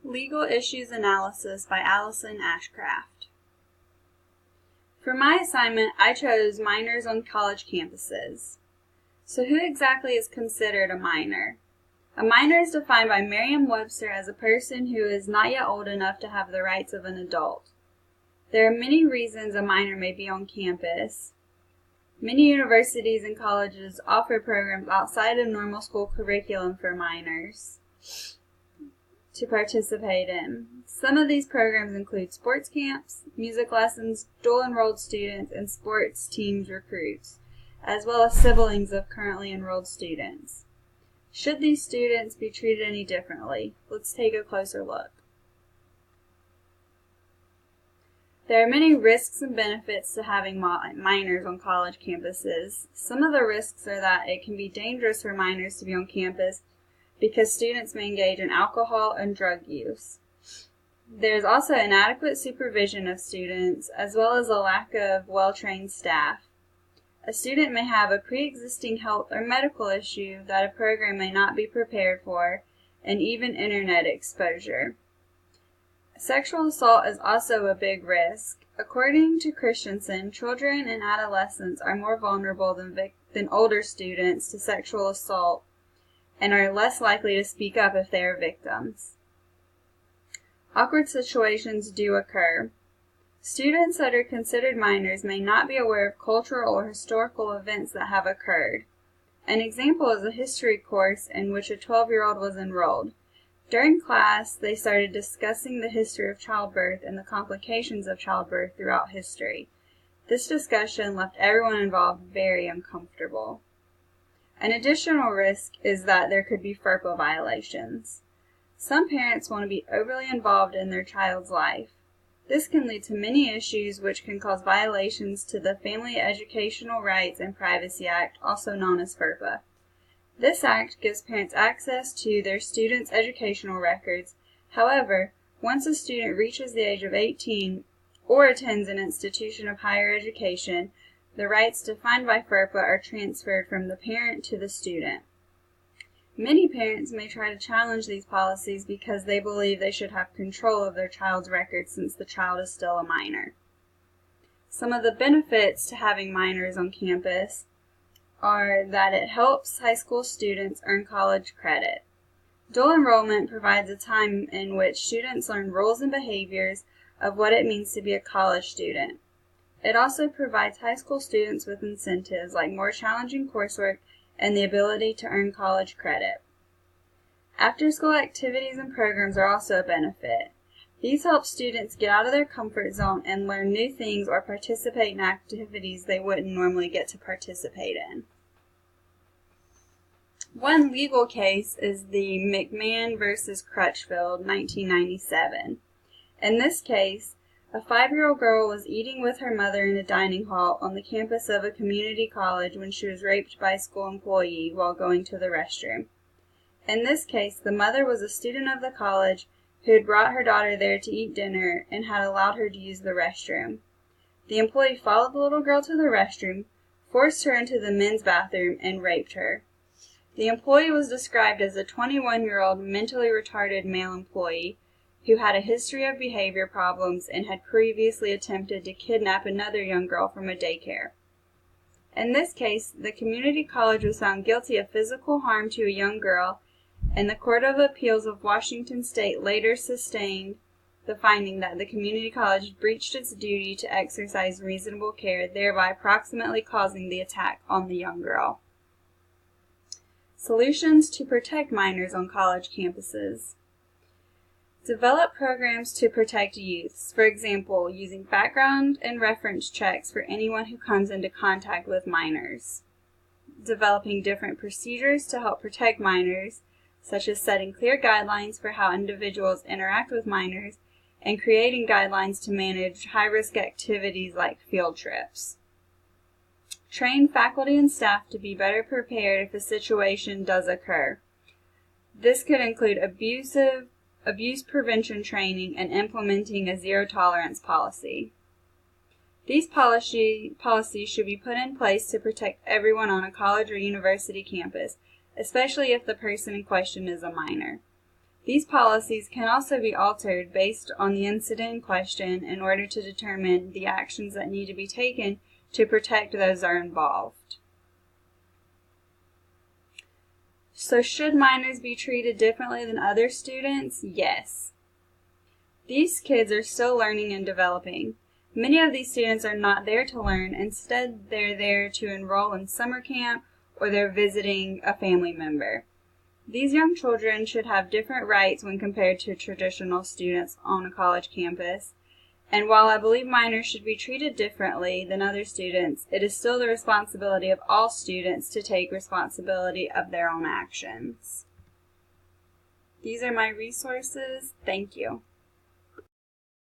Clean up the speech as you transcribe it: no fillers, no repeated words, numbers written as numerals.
Legal Issues Analysis by Allison Ashcraft. For my assignment, I chose minors on college campuses. So who exactly is considered a minor? A minor is defined by Merriam-Webster as a person who is not yet old enough to have the rights of an adult. There are many reasons a minor may be on campus. Many universities and colleges offer programs outside of normal school curriculum for minors to participate in. Some of these programs include sports camps, music lessons, dual-enrolled students, and sports teams recruits, as well as siblings of currently enrolled students. Should these students be treated any differently? Let's take a closer look. There are many risks and benefits to having minors on college campuses. Some of the risks are that it can be dangerous for minors to be on campus because students may engage in alcohol and drug use. There is also inadequate supervision of students, as well as a lack of well-trained staff. A student may have a pre-existing health or medical issue that a program may not be prepared for, and even internet exposure. Sexual assault is also a big risk. According to Christensen, children and adolescents are more vulnerable than older students to sexual assault and are less likely to speak up if they are victims. Awkward situations do occur. Students that are considered minors may not be aware of cultural or historical events that have occurred. An example is a history course in which a 12-year-old was enrolled. During class, they started discussing the history of childbirth and the complications of childbirth throughout history. This discussion left everyone involved very uncomfortable. An additional risk is that there could be FERPA violations. Some parents want to be overly involved in their child's life. This can lead to many issues which can cause violations to the Family Educational Rights and Privacy Act, also known as FERPA. This act gives parents access to their students' educational records. However, once a student reaches the age of 18 or attends an institution of higher education, the rights defined by FERPA are transferred from the parent to the student. Many parents may try to challenge these policies because they believe they should have control of their child's records since the child is still a minor. Some of the benefits to having minors on campus are that it helps high school students earn college credit. Dual enrollment provides a time in which students learn rules and behaviors of what it means to be a college student. It also provides high school students with incentives like more challenging coursework and the ability to earn college credit. After-school activities and programs are also a benefit. These help students get out of their comfort zone and learn new things or participate in activities they wouldn't normally get to participate in. One legal case is the McMahon v. Crutchfield, 1997. In this case, a 5-year-old girl was eating with her mother in a dining hall on the campus of a community college when she was raped by a school employee while going to the restroom. In this case, the mother was a student of the college who had brought her daughter there to eat dinner and had allowed her to use the restroom. The employee followed the little girl to the restroom, forced her into the men's bathroom, and raped her. The employee was described as a 21-year-old mentally retarded male employee who had a history of behavior problems and had previously attempted to kidnap another young girl from a daycare. In this case, the community college was found guilty of physical harm to a young girl, and the Court of Appeals of Washington State later sustained the finding that the community college breached its duty to exercise reasonable care, thereby approximately causing the attack on the young girl. Solutions to protect minors on college campuses. Develop programs to protect youths, for example, using background and reference checks for anyone who comes into contact with minors. Developing different procedures to help protect minors, such as setting clear guidelines for how individuals interact with minors and creating guidelines to manage high-risk activities like field trips. Train faculty and staff to be better prepared if a situation does occur. This could include abuse prevention training and implementing a zero-tolerance policy. These policies should be put in place to protect everyone on a college or university campus, especially if the person in question is a minor. These policies can also be altered based on the incident in question in order to determine the actions that need to be taken to protect those that are involved. So should minors be treated differently than other students? Yes. These kids are still learning and developing. Many of these students are not there to learn. Instead, they're there to enroll in summer camp or they're visiting a family member. These young children should have different rights when compared to traditional students on a college campus. And while I believe minors should be treated differently than other students, it is still the responsibility of all students to take responsibility of their own actions. These are my resources. Thank you.